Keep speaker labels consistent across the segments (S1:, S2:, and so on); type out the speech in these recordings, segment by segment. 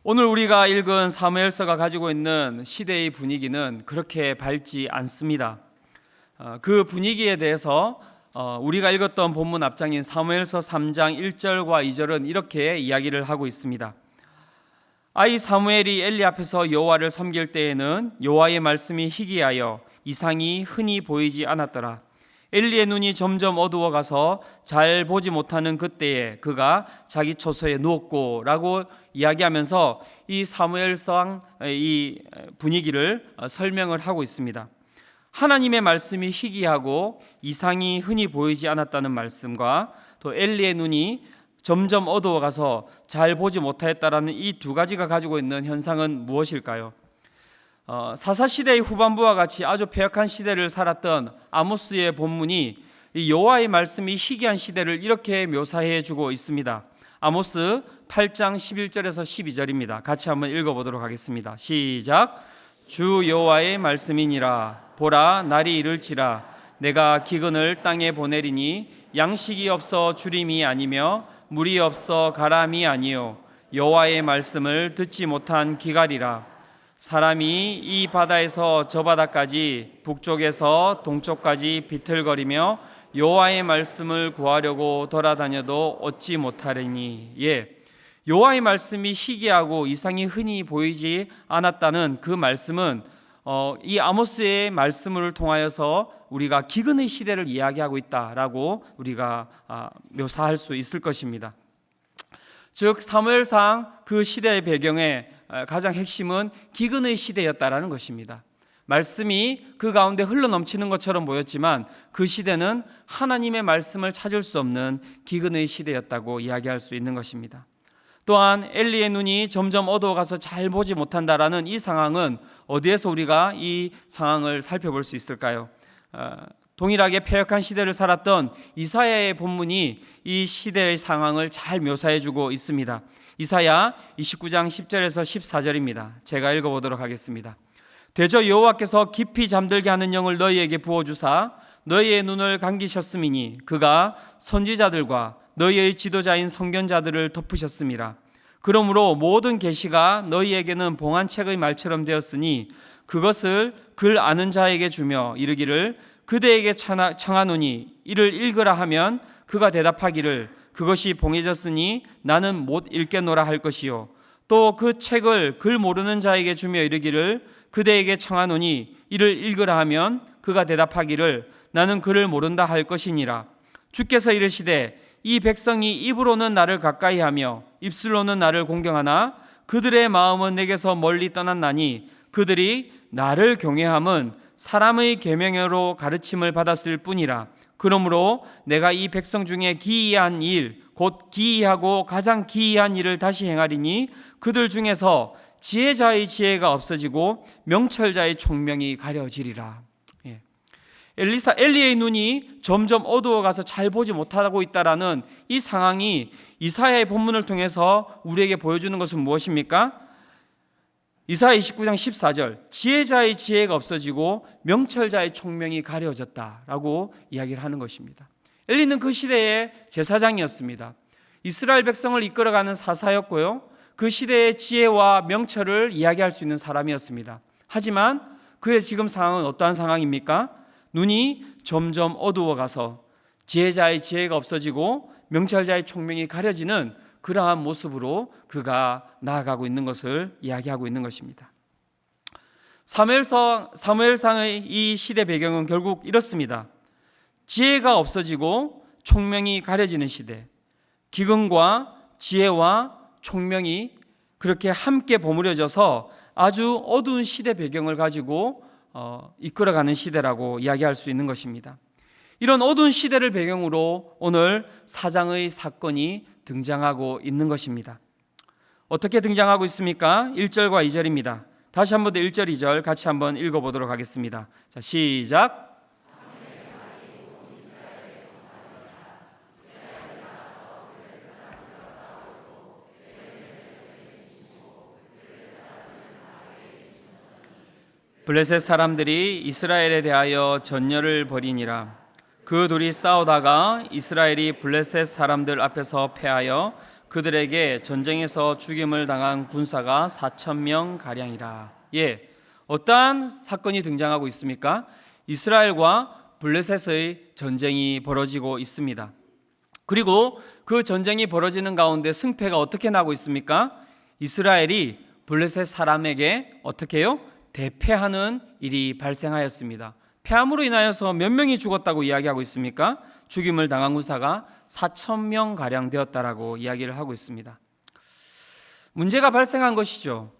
S1: 오늘 우리가 읽은 사무엘서가 가지고 있는 시대의 분위기는 그렇게 밝지 않습니다. 그 분위기에 대해서 우리가 읽었던 본문 앞장인 사무엘서 3장 1절과 2절은 이렇게 이야기를 하고 있습니다. 아이 사무엘이 엘리 앞에서 여호와를 섬길 때에는 여호와의 말씀이 희귀하여 이상이 흔히 보이지 않았더라. 엘리의 눈이 점점 어두워가서 잘 보지 못하는 그때에 그가 자기 처소에 누웠고 라고 이야기하면서 이 사무엘상 이 분위기를 설명을 하고 있습니다. 하나님의 말씀이 희귀하고 이상이 흔히 보이지 않았다는 말씀과 또 엘리의 눈이 점점 어두워가서 잘 보지 못하였다라는 이 두 가지가 가지고 있는 현상은 무엇일까요? 사사시대의 후반부와 같이 아주 패역한 시대를 살았던 아모스의 본문이 이 여호와의 말씀이 희귀한 시대를 이렇게 묘사해 주고 있습니다. 아모스 8장 11절에서 12절입니다. 같이 한번 읽어보도록 하겠습니다. 시작. 주 여호와의 말씀이니라. 보라, 날이 이를지라. 내가 기근을 땅에 보내리니 양식이 없어 주림이 아니며 물이 없어 가람이 아니요 여호와의 말씀을 듣지 못한 기갈이라. 사람이 이 바다에서 저 바다까지 북쪽에서 동쪽까지 비틀거리며 여호와의 말씀을 구하려고 돌아다녀도 얻지 못하리니. 여호와의 말씀이 희귀하고 이상이 흔히 보이지 않았다는 그 말씀은 이 아모스의 말씀을 통하여서 우리가 기근의 시대를 이야기하고 있다라고 우리가 묘사할 수 있을 것입니다. 즉 사무엘상 그 시대의 배경에 가장 핵심은 기근의 시대였다라는 것입니다. 말씀이 그 가운데 흘러넘치는 것처럼 보였지만 그 시대는 하나님의 말씀을 찾을 수 없는 기근의 시대였다고 이야기할 수 있는 것입니다. 또한 엘리의 눈이 점점 어두워가서 잘 보지 못한다라는 이 상황은 어디에서 우리가 이 상황을 살펴볼 수 있을까요? 동일하게 패역한 시대를 살았던 이사야의 본문이 이 시대의 상황을 잘 묘사해주고 있습니다. 이사야 29장 10절에서 14절입니다. 제가 읽어보도록 하겠습니다. 대저 여호와께서 깊이 잠들게 하는 영을 너희에게 부어주사 너희의 눈을 감기셨음이니 그가 선지자들과 너희의 지도자인 선견자들을 덮으셨음이라. 그러므로 모든 계시가 너희에게는 봉한 책의 말처럼 되었으니 그것을 글 아는 자에게 주며 이르기를 그대에게 청하노니 이를 읽으라 하면 그가 대답하기를 그것이 봉해졌으니 나는 못 읽겠노라 할 것이요 또 그 책을 글 모르는 자에게 주며 이르기를 그대에게 청하노니 이를 읽으라 하면 그가 대답하기를 나는 글을 모른다 할 것이니라. 주께서 이르시되 이 백성이 입으로는 나를 가까이하며 입술로는 나를 공경하나 그들의 마음은 내게서 멀리 떠났나니 그들이 나를 경외함은 사람의 계명으로 가르침을 받았을 뿐이라. 그러므로 내가 이 백성 중에 기이한 일, 곧 기이하고 가장 기이한 일을 다시 행하리니 그들 중에서 지혜자의 지혜가 없어지고 명철자의 총명이 가려지리라. 엘리의 눈이 점점 어두워가서 잘 보지 못하고 있다라는 이 상황이 이사야의 본문을 통해서 우리에게 보여주는 것은 무엇입니까? 이사야 29장 14절 지혜자의 지혜가 없어지고 명철자의 총명이 가려졌다라고 이야기를 하는 것입니다. 엘리는 그 시대의 제사장이었습니다. 이스라엘 백성을 이끌어가는 사사였고요. 그 시대의 지혜와 명철을 이야기할 수 있는 사람이었습니다. 하지만 그의 지금 상황은 어떠한 상황입니까? 눈이 점점 어두워가서 지혜자의 지혜가 없어지고 명철자의 총명이 가려지는 그러한 모습으로 그가 나아가고 있는 것을 이야기하고 있는 것입니다. 사무엘상의 이 시대 배경은 결국 이렇습니다. 지혜가 없어지고 총명이 가려지는 시대, 기근과 지혜와 총명이 그렇게 함께 버무려져서 아주 어두운 시대 배경을 가지고 이끌어가는 시대라고 이야기할 수 있는 것입니다. 이런 어두운 시대를 배경으로 오늘 사장의 사건이 등장하고 있는 것입니다. 어떻게 등장하고 있습니까? 1절과 2절입니다. 다시 한번 더 1절, 2절 같이 한번 읽어보도록 하겠습니다. 자, 시작. 블레셋 사람들이 이스라엘에 대하여 전열을 벌이니라. 그 둘이 싸우다가 이스라엘이 블레셋 사람들 앞에서 패하여 그들에게 전쟁에서 죽임을 당한 군사가 4,000명 가량이라. 어떠한 사건이 등장하고 있습니까? 이스라엘과 블레셋의 전쟁이 벌어지고 있습니다. 그리고 그 전쟁이 벌어지는 가운데 승패가 어떻게 나고 있습니까? 이스라엘이 블레셋 사람에게 어떻게 해요? 대패하는 일이 발생하였습니다. 패함으로 인하여서 몇 명이 죽었다고 이야기하고 있습니까? 죽임을 당한 군사가 4,000명 가량 되었다라고 이야기를 하고 있습니다. 문제가 발생한 것이죠.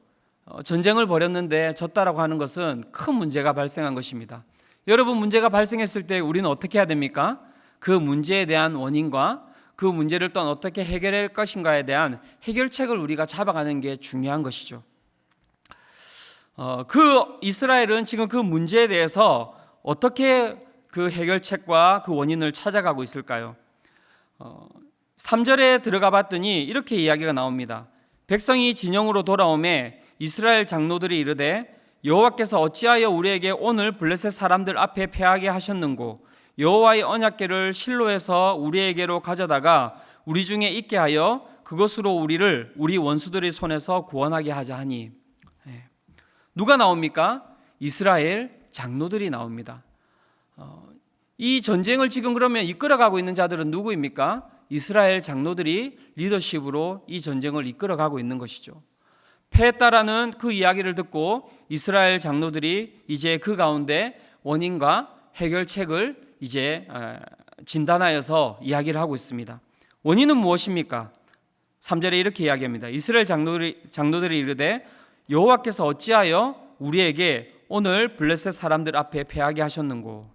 S1: 전쟁을 벌였는데 졌다라고 하는 것은 큰 문제가 발생한 것입니다. 여러분, 문제가 발생했을 때 우리는 어떻게 해야 됩니까? 그 문제에 대한 원인과 그 문제를 또 어떻게 해결할 것인가에 대한 해결책을 우리가 잡아가는 게 중요한 것이죠. 그 이스라엘은 지금 그 문제에 대해서 어떻게 그 해결책과 그 원인을 찾아가고 있을까요? 3절에 들어가 봤더니 이렇게 이야기가 나옵니다. 백성이 진영으로 돌아오매 이스라엘 장로들이 이르되 여호와께서 어찌하여 우리에게 오늘 블레셋 사람들 앞에 패하게 하셨는고 여호와의 언약궤를 실로에서 우리에게로 가져다가 우리 중에 있게 하여 그것으로 우리를 우리 원수들의 손에서 구원하게 하자 하니. 누가 나옵니까? 이스라엘 장로들이 나옵니다. 이 전쟁을 지금 그러면 이끌어가고 있는 자들은 누구입니까? 이스라엘 장로들이 리더십으로 이 전쟁을 이끌어가고 있는 것이죠. 패했다라는 그 이야기를 듣고 이스라엘 장로들이 이제 그 가운데 원인과 해결책을 이제 진단하여서 이야기를 하고 있습니다. 원인은 무엇입니까? 3절에 이렇게 이야기합니다. 이스라엘 장로들이 이르되 여호와께서 어찌하여 우리에게 오늘 블레셋 사람들 앞에 패하게 하셨는고.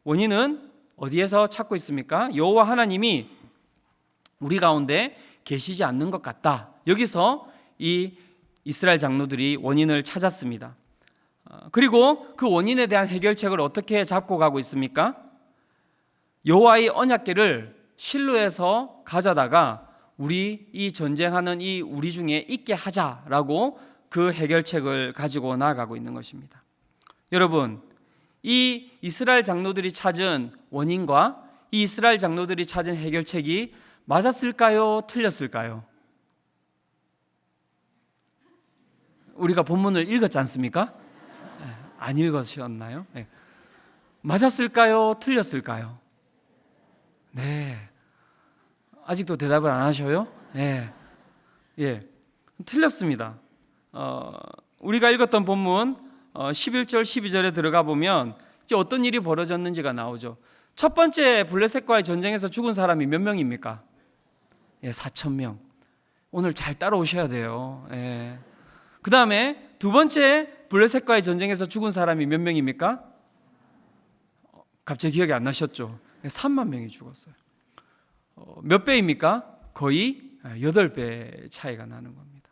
S1: 원인은 어디에서 찾고 있습니까? 여호와 하나님이 우리 가운데 계시지 않는 것 같다. 여기서 이 이스라엘 장로들이 원인을 찾았습니다. 그리고 그 원인에 대한 해결책을 어떻게 잡고 가고 있습니까? 여호와의 언약궤를 실로에서 가져다가 우리 이 전쟁하는 이 우리 중에 있게 하자라고 그 해결책을 가지고 나아가고 있는 것입니다. 여러분, 이 이스라엘 장로들이 찾은 원인과 이 이스라엘 장로들이 찾은 해결책이 맞았을까요? 틀렸을까요? 우리가 본문을 읽었지 않습니까? 안 읽으셨나요? 맞았을까요? 틀렸을까요? 네. 아직도 대답을 안 하셔요? 틀렸습니다. 우리가 읽었던 본문 11절 12절에 들어가 보면 이제 어떤 일이 벌어졌는지가 나오죠. 첫 번째 블레셋과의 전쟁에서 죽은 사람이 몇 명입니까? 4,000명. 오늘 잘 따라오셔야 돼요. 그 다음에 두 번째 블레셋과의 전쟁에서 죽은 사람이 몇 명입니까? 갑자기 기억이 안 나셨죠? 3만 명이 죽었어요. 몇 배입니까? 거의 8배 차이가 나는 겁니다.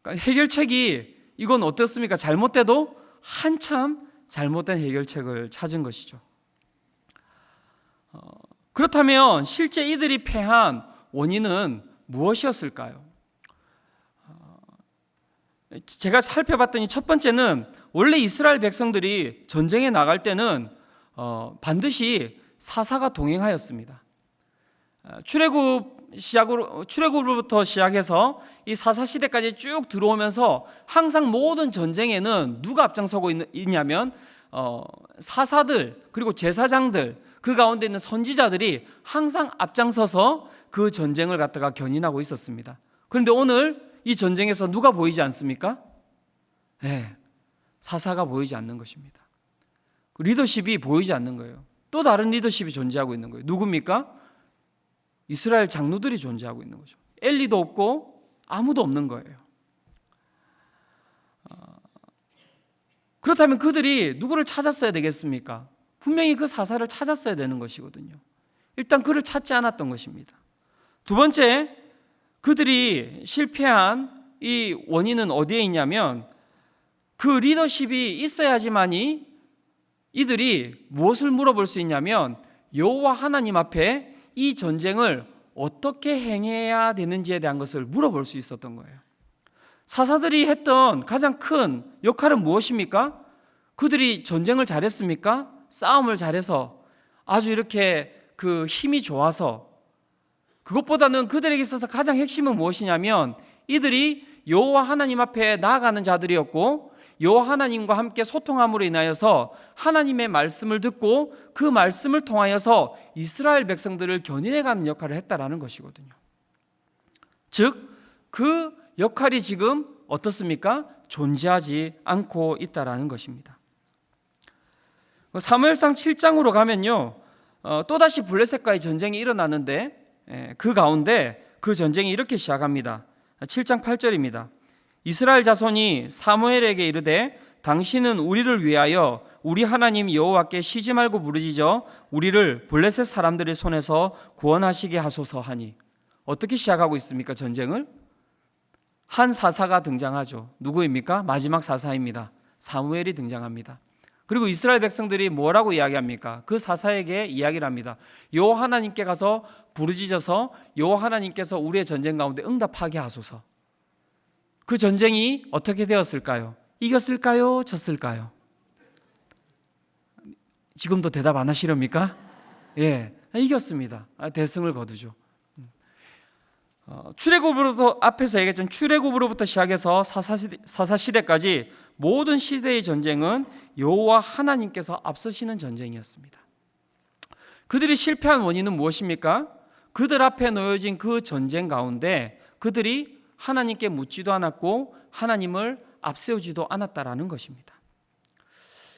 S1: 그러니까 해결책이 이건 어떻습니까? 잘못돼도 한참 잘못된 해결책을 찾은 것이죠. 그렇다면 실제 이들이 패한 원인은 무엇이었을까요? 제가 살펴봤더니 첫 번째는 원래 이스라엘 백성들이 전쟁에 나갈 때는 반드시 사사가 동행하였습니다. 출애굽으로부터 시작해서 이 사사 시대까지 쭉 들어오면서 항상 모든 전쟁에는 누가 앞장서고 있냐면 사사들 그리고 제사장들 그 가운데 있는 선지자들이 항상 앞장서서 그 전쟁을 갖다가 견인하고 있었습니다. 그런데 오늘 이 전쟁에서 누가 보이지 않습니까? 사사가 보이지 않는 것입니다. 리더십이 보이지 않는 거예요. 또 다른 리더십이 존재하고 있는 거예요. 누굽니까? 이스라엘 장로들이 존재하고 있는 거죠. 엘리도 없고 아무도 없는 거예요. 그렇다면 그들이 누구를 찾았어야 되겠습니까? 분명히 그 사사를 찾았어야 되는 것이거든요. 일단 그를 찾지 않았던 것입니다. 두 번째, 그들이 실패한 이 원인은 어디에 있냐면 그 리더십이 있어야지만이 이들이 무엇을 물어볼 수 있냐면 여호와 하나님 앞에 이 전쟁을 어떻게 행해야 되는지에 대한 것을 물어볼 수 있었던 거예요. 사사들이 했던 가장 큰 역할은 무엇입니까? 그들이 전쟁을 잘했습니까? 싸움을 잘해서 아주 이렇게 그 힘이 좋아서 그것보다는 그들에게 있어서 가장 핵심은 무엇이냐면 이들이 여호와 하나님 앞에 나아가는 자들이었고 여호와 하나님과 함께 소통함으로 인하여서 하나님의 말씀을 듣고 그 말씀을 통하여서 이스라엘 백성들을 견인해가는 역할을 했다라는 것이거든요. 즉, 그 역할이 지금 어떻습니까? 존재하지 않고 있다라는 것입니다. 사무엘상 7장으로 가면요, 또다시 블레셋과의 전쟁이 일어나는데 그 가운데 그 전쟁이 이렇게 시작합니다. 7장 8절입니다. 이스라엘 자손이 사무엘에게 이르되 당신은 우리를 위하여 우리 하나님 여호와께 쉬지 말고 부르짖어 우리를 블레셋 사람들의 손에서 구원하시게 하소서 하니. 어떻게 시작하고 있습니까? 전쟁을? 한 사사가 등장하죠. 누구입니까? 마지막 사사입니다. 사무엘이 등장합니다. 그리고 이스라엘 백성들이 뭐라고 이야기합니까? 그 사사에게 이야기를 합니다. 여호와 하나님께 가서 부르짖어서 여호와 하나님께서 우리의 전쟁 가운데 응답하게 하소서. 그 전쟁이 어떻게 되었을까요? 이겼을까요? 졌을까요? 지금도 대답 안 하시렵니까? 예, 이겼습니다. 대승을 거두죠. 출애굽으로부터 앞에서 얘기했던 출애굽으로부터 시작해서 사사 시대까지 모든 시대의 전쟁은 여호와 하나님께서 앞서시는 전쟁이었습니다. 그들이 실패한 원인은 무엇입니까? 그들 앞에 놓여진 그 전쟁 가운데 그들이 하나님께 묻지도 않았고 하나님을 앞세우지도 않았다라는 것입니다.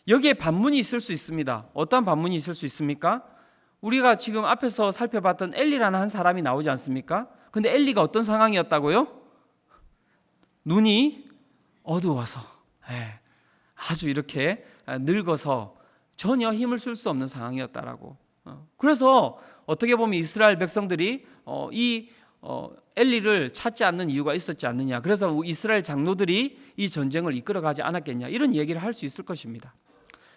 S1: 여기에 반문이 있을 수 있습니다. 어떤 반문이 있을 수 있습니까? 우리가 지금 앞에서 살펴봤던 엘리라는 한 사람이 나오지 않습니까? 근데 엘리가 어떤 상황이었다고요? 눈이 어두워서, 아주 이렇게 늙어서 전혀 힘을 쓸 수 없는 상황이었다라고. 그래서 어떻게 보면 이스라엘 백성들이 엘리를 찾지 않는 이유가 있었지 않느냐. 그래서 이스라엘 장로들이 이 전쟁을 이끌어가지 않았겠냐. 이런 얘기를 할 수 있을 것입니다.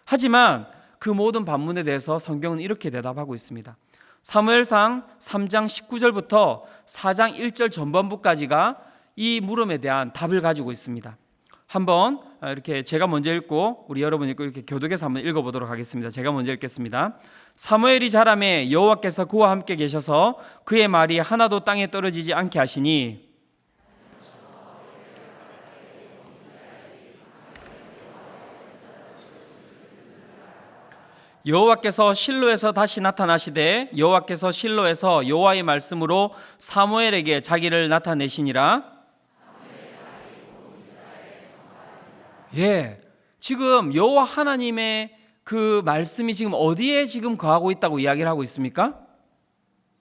S1: 하지만 그 모든 반문에 대해서 성경은 이렇게 대답하고 있습니다. 사무엘상 3장 19절부터 4장 1절 전반부까지가 이 물음에 대한 답을 가지고 있습니다. 한번 이렇게 제가 먼저 읽고 우리 여러분 읽고 이렇게 교독해서 한번 읽어보도록 하겠습니다. 제가 먼저 읽겠습니다. 사무엘이 자라매 여호와께서 그와 함께 계셔서 그의 말이 하나도 땅에 떨어지지 않게 하시니 여호와께서 실로에서 다시 나타나시되 여호와께서 실로에서 여호와의 말씀으로 사무엘에게 자기를 나타내시니라. 지금 여호와 하나님의 그 말씀이 지금 어디에 지금 거하고 있다고 이야기를 하고 있습니까?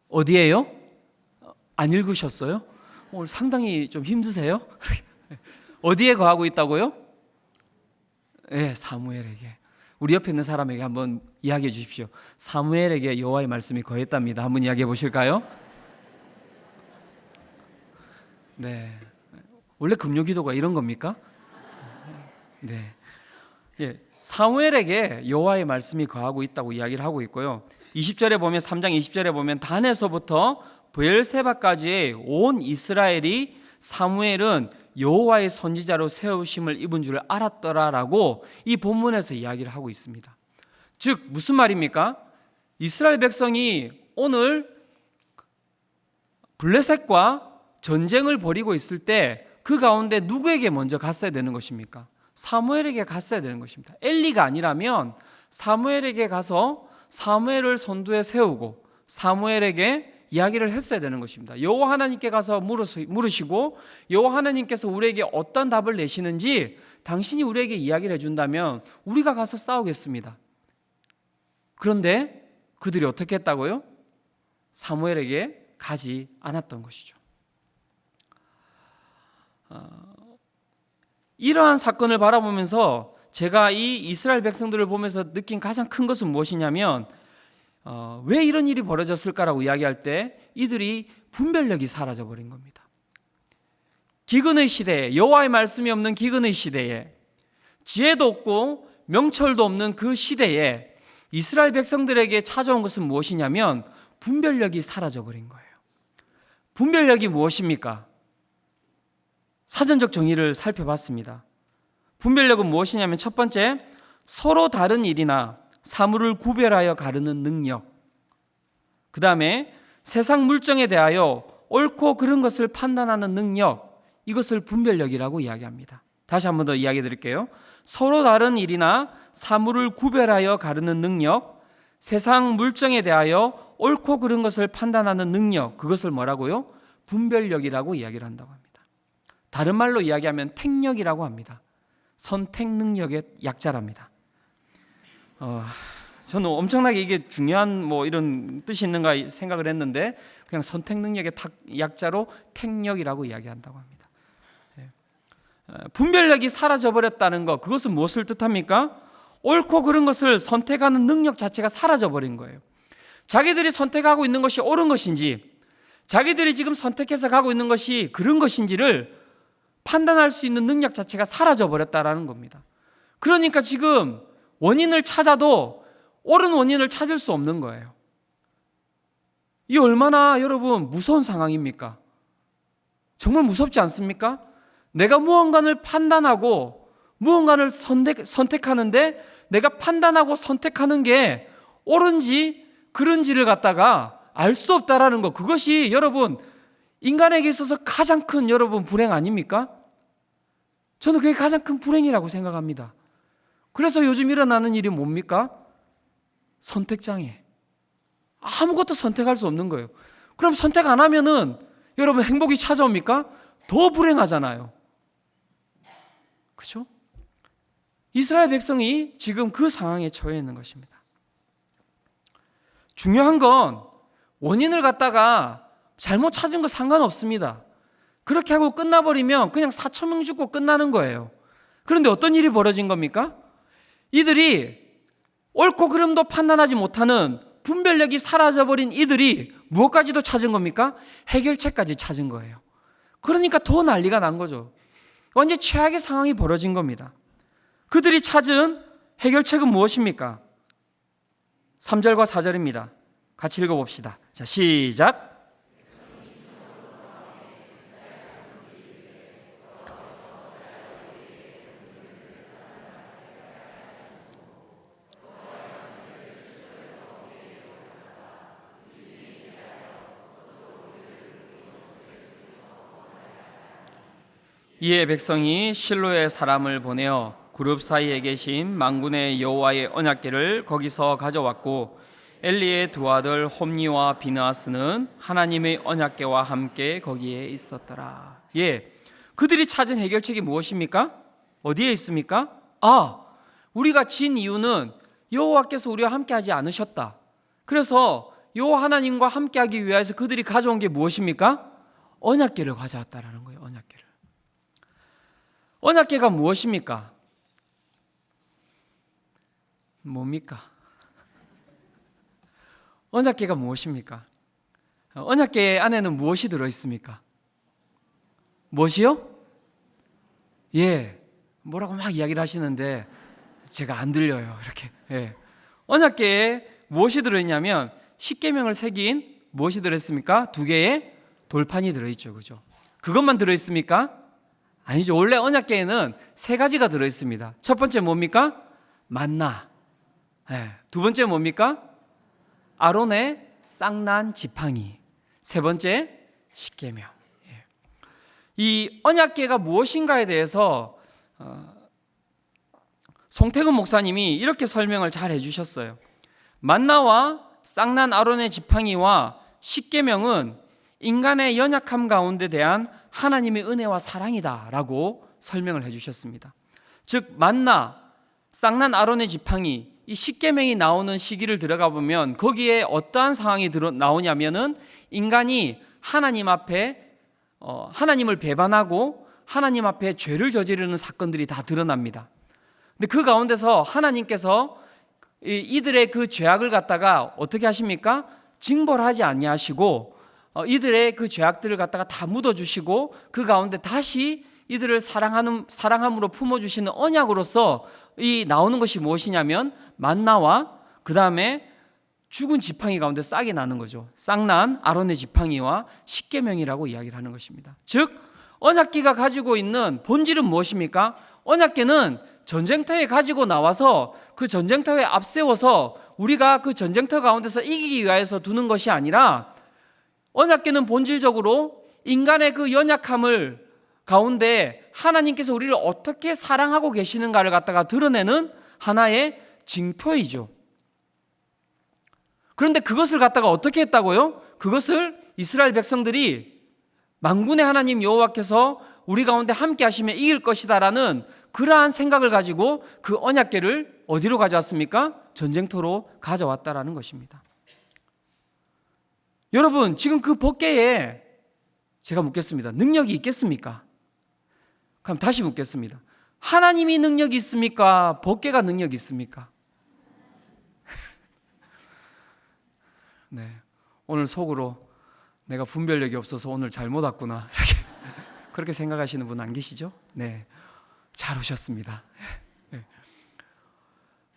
S1: 어디에요? 안 읽으셨어요? 오늘 상당히 좀 힘드세요? 어디에 거하고 있다고요? 사무엘에게. 우리 옆에 있는 사람에게 한번 이야기해 주십시오. 사무엘에게 여호와의 말씀이 거했답니다. 한번 이야기해 보실까요? 네. 원래 금요기도가 이런 겁니까? 네. 사무엘에게 여호와의 말씀이 거하고 있다고 이야기를 하고 있고요. 20절에 보면 3장 20절에 보면 단에서부터 브엘세바까지의 온 이스라엘이 사무엘은 여호와의 선지자로 세우심을 입은 줄 알았더라라고 이 본문에서 이야기를 하고 있습니다. 즉 무슨 말입니까? 이스라엘 백성이 오늘 블레셋과 전쟁을 벌이고 있을 때 그 가운데 누구에게 먼저 갔어야 되는 것입니까? 사무엘에게 갔어야 되는 것입니다. 엘리가 아니라면 사무엘에게 가서 사무엘을 선두에 세우고 사무엘에게 이야기를 했어야 되는 것입니다. 여호와 하나님께 가서 물으시고 여호와 하나님께서 우리에게 어떤 답을 내시는지 당신이 우리에게 이야기를 해준다면 우리가 가서 싸우겠습니다. 그런데 그들이 어떻게 했다고요? 사무엘에게 가지 않았던 것이죠. 이러한 사건을 바라보면서 제가 이 이스라엘 백성들을 보면서 느낀 가장 큰 것은 무엇이냐면 왜 이런 일이 벌어졌을까라고 이야기할 때 이들이 분별력이 사라져버린 겁니다. 기근의 시대에, 여호와의 말씀이 없는 기근의 시대에, 지혜도 없고 명철도 없는 그 시대에 이스라엘 백성들에게 찾아온 것은 무엇이냐면 분별력이 사라져버린 거예요. 분별력이 무엇입니까? 사전적 정의를 살펴봤습니다. 분별력은 무엇이냐면 첫 번째, 서로 다른 일이나 사물을 구별하여 가르는 능력. 그 다음에 세상 물정에 대하여 옳고 그른 것을 판단하는 능력, 이것을 분별력이라고 이야기합니다. 다시 한 번 더 이야기 드릴게요. 서로 다른 일이나 사물을 구별하여 가르는 능력, 세상 물정에 대하여 옳고 그른 것을 판단하는 능력, 그것을 뭐라고요? 분별력이라고 이야기를 한다고 합니다. 다른 말로 이야기하면 택력이라고 합니다. 선택 능력의 약자랍니다. 저는 엄청나게 이게 중요한 이런 뜻이 있는가 생각을 했는데 그냥 선택 능력의 약자로 택력이라고 이야기한다고 합니다. 분별력이 사라져버렸다는 것, 그것은 무엇을 뜻합니까? 옳고 그른 것을 선택하는 능력 자체가 사라져버린 거예요. 자기들이 선택하고 있는 것이 옳은 것인지, 자기들이 지금 선택해서 가고 있는 것이 그른 것인지를 판단할 수 있는 능력 자체가 사라져버렸다는 겁니다. 그러니까 지금 원인을 찾아도 옳은 원인을 찾을 수 없는 거예요. 이 얼마나 여러분 무서운 상황입니까? 정말 무섭지 않습니까? 내가 무언가를 판단하고 무언가를 선택하는데 내가 판단하고 선택하는 게 옳은지 그른지를 갖다가 알 수 없다라는 것, 그것이 여러분 인간에게 있어서 가장 큰 여러분 불행 아닙니까? 저는 그게 가장 큰 불행이라고 생각합니다. 그래서 요즘 일어나는 일이 뭡니까? 선택장애. 아무것도 선택할 수 없는 거예요. 그럼 선택 안 하면은 여러분 행복이 찾아옵니까? 더 불행하잖아요. 그렇죠? 이스라엘 백성이 지금 그 상황에 처해 있는 것입니다. 중요한 건 원인을 갖다가 잘못 찾은 거 상관없습니다. 그렇게 하고 끝나버리면 그냥 4,000명 죽고 끝나는 거예요. 그런데 어떤 일이 벌어진 겁니까? 이들이 옳고 그름도 판단하지 못하는 분별력이 사라져버린 이들이 무엇까지도 찾은 겁니까? 해결책까지 찾은 거예요. 그러니까 더 난리가 난 거죠. 완전 최악의 상황이 벌어진 겁니다. 그들이 찾은 해결책은 무엇입니까? 3절과 4절입니다. 같이 읽어봅시다. 자, 시작. 이에 백성이 실로에 사람을 보내어 그룹 사이에 계신 만군의 여호와의 언약궤를 거기서 가져왔고 엘리의 두 아들 홈니와 비느하스는 하나님의 언약궤와 함께 거기에 있었더라. 그들이 찾은 해결책이 무엇입니까? 어디에 있습니까? 우리가 진 이유는 여호와께서 우리와 함께하지 않으셨다. 그래서 여호와 하나님과 함께하기 위해서 그들이 가져온 게 무엇입니까? 언약궤를 가져왔다라는 거예요. 언약궤를. 언약궤가 무엇입니까? 뭡니까? 언약궤가 무엇입니까? 언약궤 안에는 무엇이 들어있습니까? 무엇이요? 뭐라고 막 이야기를 하시는데 제가 안 들려요. 이렇게. 언약궤에 무엇이 들어있냐면 10계명을 새긴 무엇이 들어있습니까? 2개의 돌판이 들어있죠. 그죠? 그것만 들어있습니까? 아니죠. 원래 언약궤에는 3가지가 들어있습니다. 첫 번째 뭡니까? 만나. 두 번째 뭡니까? 아론의 쌍난 지팡이. 세 번째 10계명. 이 언약궤가 무엇인가에 대해서 송태근 목사님이 이렇게 설명을 잘 해주셨어요. 만나와 쌍난 아론의 지팡이와 10계명은 인간의 연약함 가운데 대한 하나님의 은혜와 사랑이다라고 설명을 해주셨습니다. 즉 만나, 쌍난 아론의 지팡이, 이 10계명이 나오는 시기를 들어가 보면 거기에 어떠한 상황이 나오냐면은 인간이 하나님 앞에 하나님을 배반하고 하나님 앞에 죄를 저지르는 사건들이 다 드러납니다. 근데 그 가운데서 하나님께서 이들의 그 죄악을 갖다가 어떻게 하십니까? 징벌하지 아니하시고 이들의 그 죄악들을 갖다가 다 묻어주시고 그 가운데 다시 이들을 사랑함으로 품어주시는 언약으로서 이 나오는 것이 무엇이냐면 만나와 그 다음에 죽은 지팡이 가운데 싹이 나는 거죠. 쌍난 아론의 지팡이와 10계명이라고 이야기를 하는 것입니다. 즉 언약궤가 가지고 있는 본질은 무엇입니까? 언약궤는 전쟁터에 가지고 나와서 그 전쟁터에 앞세워서 우리가 그 전쟁터 가운데서 이기기 위해서 두는 것이 아니라 언약궤는 본질적으로 인간의 그 연약함을 가운데 하나님께서 우리를 어떻게 사랑하고 계시는가를 갖다가 드러내는 하나의 징표이죠. 그런데 그것을 갖다가 어떻게 했다고요? 그것을 이스라엘 백성들이 만군의 하나님 여호와께서 우리 가운데 함께 하시면 이길 것이다라는 그러한 생각을 가지고 그 언약궤를 어디로 가져왔습니까? 전쟁터로 가져왔다라는 것입니다. 여러분, 지금 그 법궤에 제가 묻겠습니다. 능력이 있겠습니까? 그럼 다시 묻겠습니다. 하나님이 능력이 있습니까? 법궤가 능력이 있습니까? 네, 오늘 속으로 내가 분별력이 없어서 오늘 잘못 왔구나 이렇게 그렇게 생각하시는 분 안 계시죠? 네, 잘 오셨습니다. 네.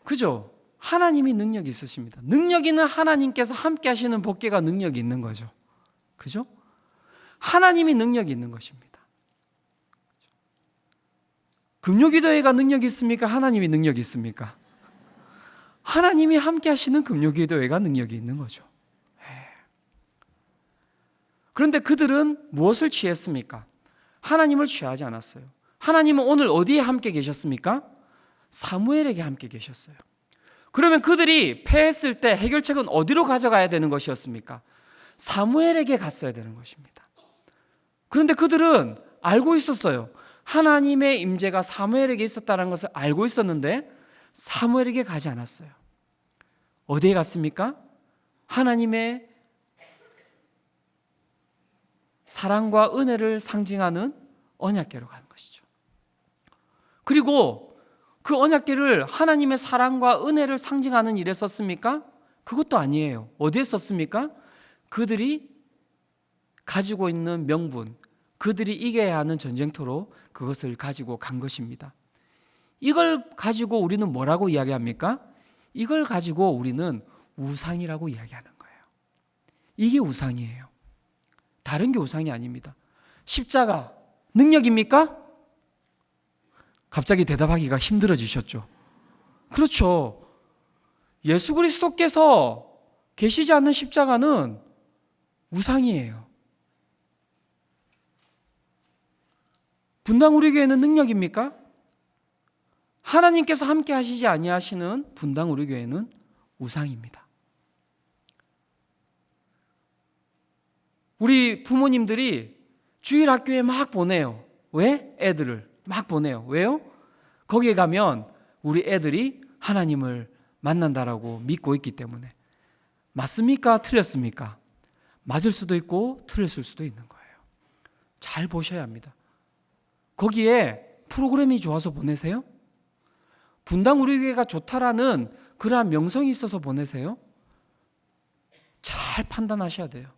S1: 그죠? 하나님이 능력이 있으십니다. 능력 있는 하나님께서 함께 하시는 법궤가 능력이 있는 거죠. 그죠? 하나님이 능력이 있는 것입니다. 금요기도회가 능력이 있습니까? 하나님이 능력이 있습니까? 하나님이 함께 하시는 금요기도회가 능력이 있는 거죠. 그런데 그들은 무엇을 취했습니까? 하나님을 취하지 않았어요. 하나님은 오늘 어디에 함께 계셨습니까? 사무엘에게 함께 계셨어요. 그러면 그들이 패했을 때 해결책은 어디로 가져가야 되는 것이었습니까? 사무엘에게 갔어야 되는 것입니다. 그런데 그들은 알고 있었어요. 하나님의 임재가 사무엘에게 있었다는 것을 알고 있었는데 사무엘에게 가지 않았어요. 어디에 갔습니까? 하나님의 사랑과 은혜를 상징하는 언약궤로 가는 것이죠. 그리고 그 언약궤를 하나님의 사랑과 은혜를 상징하는 일에 썼습니까? 그것도 아니에요. 어디에 썼습니까? 그들이 가지고 있는 명분, 그들이 이겨야 하는 전쟁터로 그것을 가지고 간 것입니다. 이걸 가지고 우리는 뭐라고 이야기합니까? 이걸 가지고 우리는 우상이라고 이야기하는 거예요. 이게 우상이에요. 다른 게 우상이 아닙니다. 십자가 능력입니까? 갑자기 대답하기가 힘들어지셨죠? 그렇죠. 예수 그리스도께서 계시지 않는 십자가는 우상이에요. 분당 우리 교회는 능력입니까? 하나님께서 함께 하시지 아니하시는 분당 우리 교회는 우상입니다. 우리 부모님들이 주일 학교에 막 보내요. 왜? 애들을 막 보내요. 왜요? 거기에 가면 우리 애들이 하나님을 만난다라고 믿고 있기 때문에. 맞습니까? 틀렸습니까? 맞을 수도 있고 틀렸을 수도 있는 거예요. 잘 보셔야 합니다. 거기에 프로그램이 좋아서 보내세요? 분당 우리 교회가 좋다라는 그러한 명성이 있어서 보내세요? 잘 판단하셔야 돼요.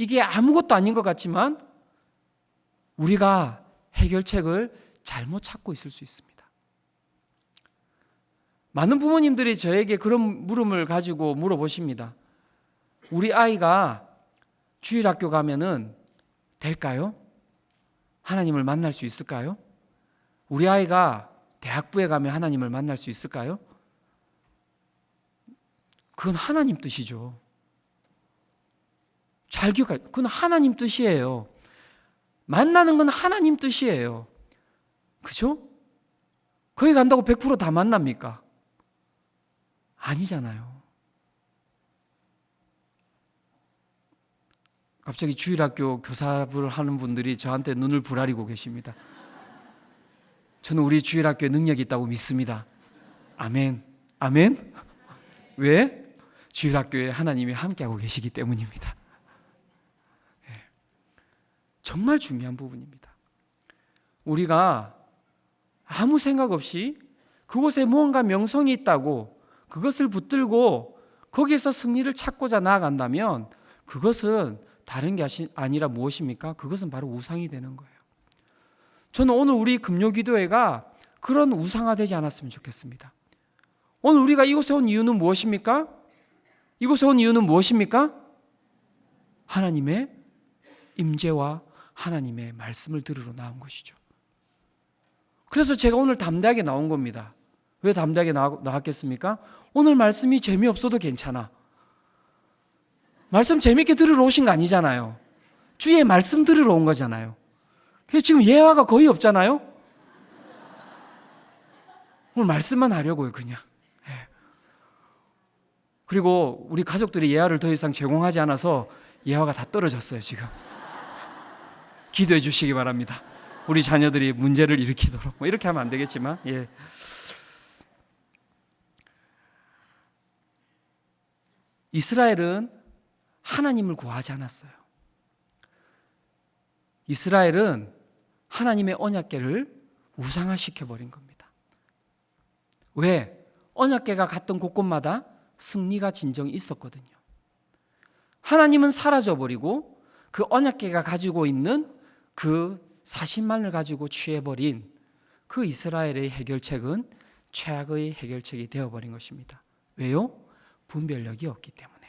S1: 이게 아무것도 아닌 것 같지만 우리가 해결책을 잘못 찾고 있을 수 있습니다. 많은 부모님들이 저에게 그런 물음을 가지고 물어보십니다. 우리 아이가 주일학교 가면은 될까요? 하나님을 만날 수 있을까요? 우리 아이가 대학부에 가면 하나님을 만날 수 있을까요? 그건 하나님 뜻이죠. 잘 기억하세요. 그건 하나님 뜻이에요. 만나는 건 하나님 뜻이에요. 그죠? 거기 간다고 100% 다 만납니까? 아니잖아요. 갑자기 주일학교 교사를 하는 분들이 저한테 눈을 부라리고 계십니다. 저는 우리 주일학교에 능력이 있다고 믿습니다. 아멘. 아멘. 왜? 주일학교에 하나님이 함께하고 계시기 때문입니다. 정말 중요한 부분입니다. 우리가 아무 생각 없이 그곳에 무언가 명성이 있다고 그것을 붙들고 거기에서 승리를 찾고자 나아간다면 그것은 다른 게 아니라 무엇입니까? 그것은 바로 우상이 되는 거예요. 저는 오늘 우리 금요기도회가 그런 우상화되지 않았으면 좋겠습니다. 오늘 우리가 이곳에 온 이유는 무엇입니까? 이곳에 온 이유는 무엇입니까? 하나님의 임재와 하나님의 말씀을 들으러 나온 것이죠. 그래서 제가 오늘 담대하게 나온 겁니다. 왜 담대하게 나왔겠습니까? 오늘 말씀이 재미없어도 괜찮아. 말씀 재밌게 들으러 오신 거 아니잖아요. 주의 말씀 들으러 온 거잖아요. 그래서 지금 예화가 거의 없잖아요. 오늘 말씀만 하려고요, 그냥. 그리고 우리 가족들이 예화를 더 이상 제공하지 않아서 예화가 다 떨어졌어요, 지금. 기도해 주시기 바랍니다. 우리 자녀들이 문제를 일으키도록. 뭐 이렇게 하면 안 되겠지만, 예. 이스라엘은 하나님을 구하지 않았어요. 이스라엘은 하나님의 언약궤를 우상화시켜 버린 겁니다. 왜? 언약궤가 갔던 곳곳마다 승리가 진정이 있었거든요. 하나님은 사라져버리고 그 언약궤가 가지고 있는 그 사실만을 가지고 취해버린 그 이스라엘의 해결책은 최악의 해결책이 되어버린 것입니다. 왜요? 분별력이 없기 때문에.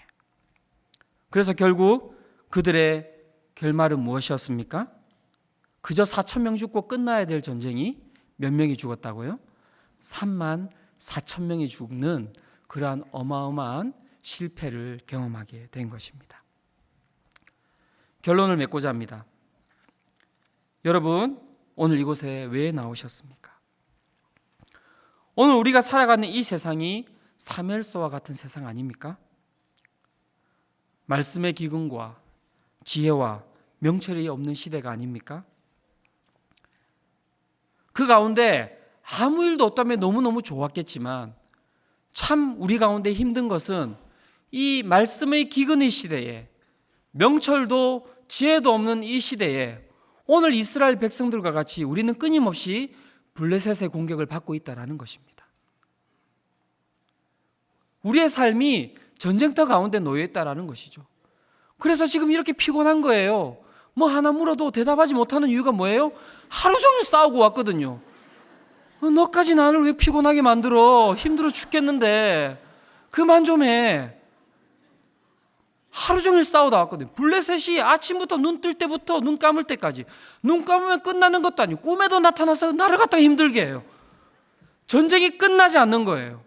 S1: 그래서 결국 그들의 결말은 무엇이었습니까? 그저 4,000명 죽고 끝나야 될 전쟁이 몇 명이 죽었다고요? 34,000명이 죽는 그러한 어마어마한 실패를 경험하게 된 것입니다. 결론을 맺고자 합니다. 여러분, 오늘 이곳에 왜 나오셨습니까? 오늘 우리가 살아가는 이 세상이 사무엘서와 같은 세상 아닙니까? 말씀의 기근과 지혜와 명철이 없는 시대가 아닙니까? 그 가운데 아무 일도 없다면 너무너무 좋았겠지만 참 우리 가운데 힘든 것은 이 말씀의 기근의 시대에 명철도 지혜도 없는 이 시대에 오늘 이스라엘 백성들과 같이 우리는 끊임없이 블레셋의 공격을 받고 있다는 것입니다. 우리의 삶이 전쟁터 가운데 놓여 있다는 것이죠. 그래서 지금 이렇게 피곤한 거예요. 뭐 하나 물어도 대답하지 못하는 이유가 뭐예요? 하루 종일 싸우고 왔거든요. 너까지 나를 왜 피곤하게 만들어? 힘들어 죽겠는데 그만 좀 해. 하루 종일 싸우다 왔거든요. 블레셋이 아침부터 눈 뜰 때부터 눈 감을 때까지, 눈 감으면 끝나는 것도 아니고 꿈에도 나타나서 나를 갖다가 힘들게 해요. 전쟁이 끝나지 않는 거예요.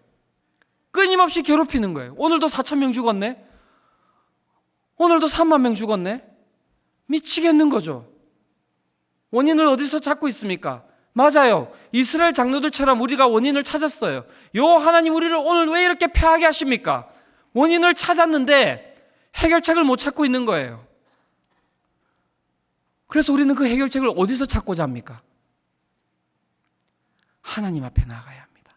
S1: 끊임없이 괴롭히는 거예요. 오늘도 4,000명 죽었네. 오늘도 3만 명 죽었네. 미치겠는 거죠. 원인을 어디서 찾고 있습니까? 맞아요. 이스라엘 장로들처럼 우리가 원인을 찾았어요. 요 하나님 우리를 오늘 왜 이렇게 패하게 하십니까? 원인을 찾았는데 해결책을 못 찾고 있는 거예요. 그래서 우리는 그 해결책을 어디서 찾고자 합니까? 하나님 앞에 나가야 합니다.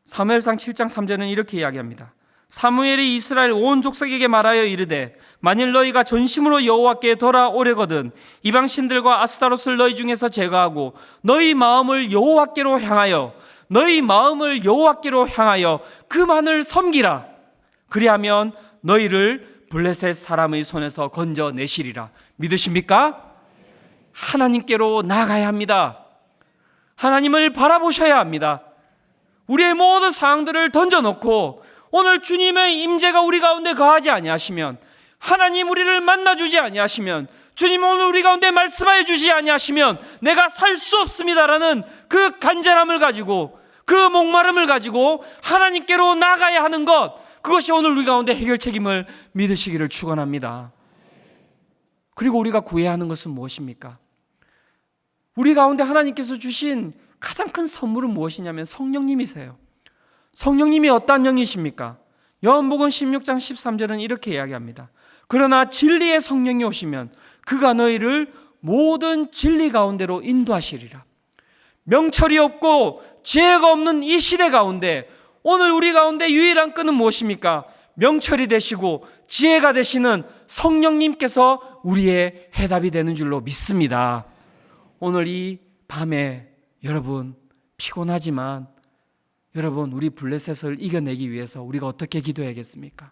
S1: 사무엘상 7장 3절은 이렇게 이야기합니다. 사무엘이 이스라엘 온 족속에게 말하여 이르되 만일 너희가 전심으로 여호와께 돌아오려거든 이방 신들과 아스타롯을 너희 중에서 제거하고 너희 마음을 여호와께로 향하여 그만을 섬기라. 그리하면 너희를 블레셋 사람의 손에서 건져내시리라. 믿으십니까? 하나님께로 나아가야 합니다. 하나님을 바라보셔야 합니다. 우리의 모든 상황들을 던져놓고 오늘 주님의 임재가 우리 가운데 거하지 아니하시면, 하나님 우리를 만나주지 아니하시면, 주님 오늘 우리 가운데 말씀하여 주지 아니하시면 내가 살 수 없습니다라는 그 간절함을 가지고, 그 목마름을 가지고 하나님께로 나가야 하는 것, 그것이 오늘 우리 가운데 해결책임을 믿으시기를 축원합니다. 그리고 우리가 구해야 하는 것은 무엇입니까? 우리 가운데 하나님께서 주신 가장 큰 선물은 무엇이냐면 성령님이세요. 성령님이 어떠한 영이십니까? 요한복음 16장 13절은 이렇게 이야기합니다. 그러나 진리의 성령이 오시면 그가 너희를 모든 진리 가운데로 인도하시리라. 명철이 없고 지혜가 없는 이 시대 가운데 오늘 우리 가운데 유일한 끈은 무엇입니까? 명철이 되시고 지혜가 되시는 성령님께서 우리의 해답이 되는 줄로 믿습니다. 오늘 이 밤에 여러분 피곤하지만 여러분 우리 블레셋을 이겨내기 위해서 우리가 어떻게 기도해야겠습니까?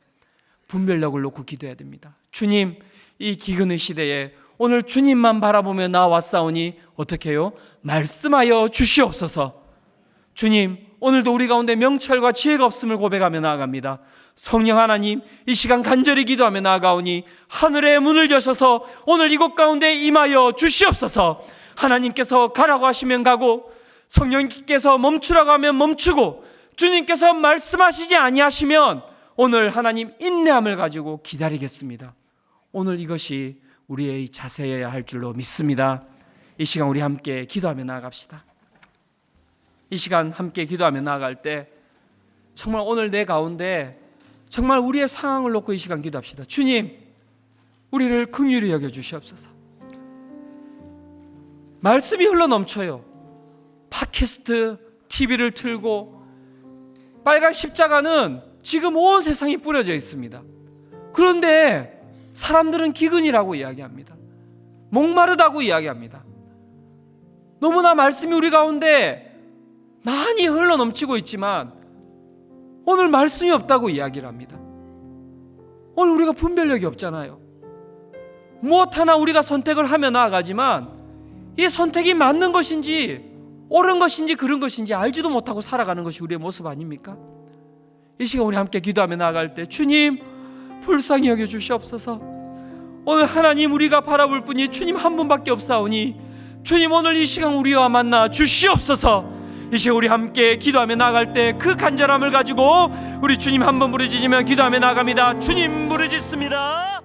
S1: 분별력을 놓고 기도해야 됩니다. 주님, 이 기근의 시대에 오늘 주님만 바라보며 나왔사오니 어떻게 해요? 말씀하여 주시옵소서. 주님, 오늘도 우리 가운데 명철과 지혜가 없음을 고백하며 나아갑니다. 성령 하나님, 이 시간 간절히 기도하며 나아가오니 하늘의 문을 여셔서 오늘 이곳 가운데 임하여 주시옵소서. 하나님께서 가라고 하시면 가고, 성령님께서 멈추라고 하면 멈추고, 주님께서 말씀하시지 아니하시면 오늘 하나님 인내함을 가지고 기다리겠습니다. 오늘 이것이 우리의 자세여야 할 줄로 믿습니다. 이 시간 우리 함께 기도하며 나아갑시다. 이 시간 함께 기도하며 나아갈 때 정말 오늘 내 가운데 정말 우리의 상황을 놓고 이 시간 기도합시다. 주님, 우리를 긍휼히 여겨 주시옵소서. 말씀이 흘러 넘쳐요. 팟캐스트, TV를 틀고 빨간 십자가는 지금 온 세상이 뿌려져 있습니다. 그런데 사람들은 기근이라고 이야기합니다. 목마르다고 이야기합니다. 너무나 말씀이 우리 가운데 많이 흘러 넘치고 있지만 오늘 말씀이 없다고 이야기를 합니다. 오늘 우리가 분별력이 없잖아요. 무엇 하나 우리가 선택을 하며 나아가지만 이 선택이 맞는 것인지 옳은 것인지 그른 것인지 알지도 못하고 살아가는 것이 우리의 모습 아닙니까? 이 시간 우리 함께 기도하며 나아갈 때 주님 불쌍히 여겨 주시옵소서. 오늘 하나님 우리가 바라볼 분이 주님 한 분밖에 없사오니 주님 오늘 이 시간 우리와 만나 주시옵소서. 이 시간 우리 함께 기도하며 나아갈 때 그 간절함을 가지고 우리 주님 한 번 부르짖으며 기도하며 나아갑니다. 주님 부르짖습니다.